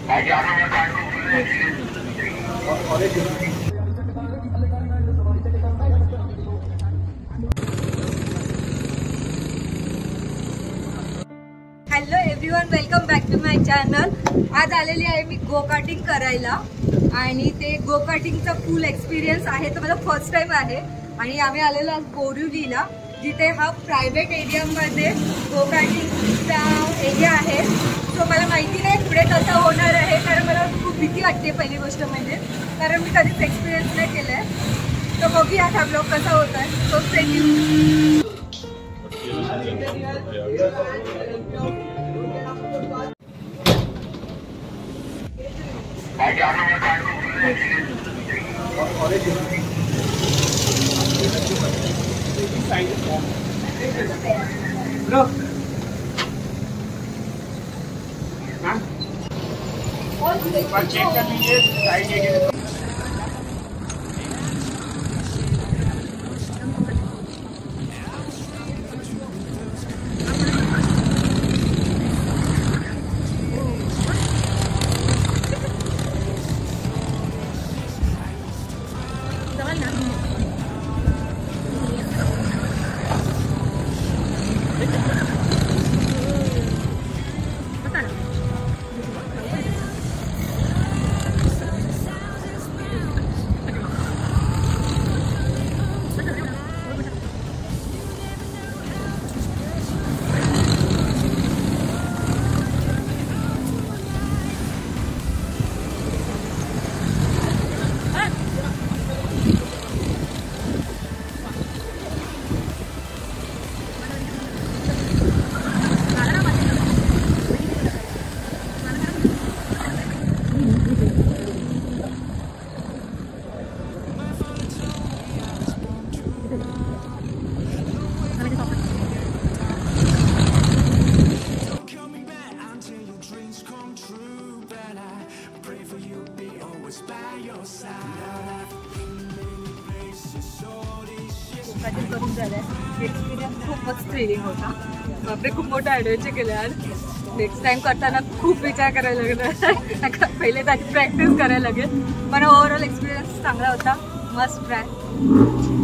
Hello everyone, welcome back to my channel. आज आलेली आहे मी गो कार्टिंग करायला आणि ते गो कार्टिंगचा फुल एक्सपिरियन्स आहे। तो माझा फर्स्ट टाइम आहे आणि आम्ही आलेलो आज बोरिवलीला, जिथे हा प्रायव्हेट एरियामध्ये गो कार्टिंगचा एरिया आहे। तो मला माहिती नाही पुढे कसं होणार आहे, कारण मला खूप भीती वाटते पहिली गोष्ट म्हणजे, कारण मी कधीच एक्सपिरियन्स नाही केलं आहे। तर बघूया हा ब्लॉग कसा होत आहे। तो स्टे चेक कर लीजिए साइड करून झालं। एक्सपिरियन्स खूपच थ्रिलिंग होता। बापरे, खूप मोठा ॲडव्हेंचर केलं यार। नेक्स्ट टाइम करताना खूप विचार करायला लागेल, पहिले त्याची प्रॅक्टिस करायला लागेल। पण ओव्हरऑल एक्सपिरियन्स चांगला होता। Must try.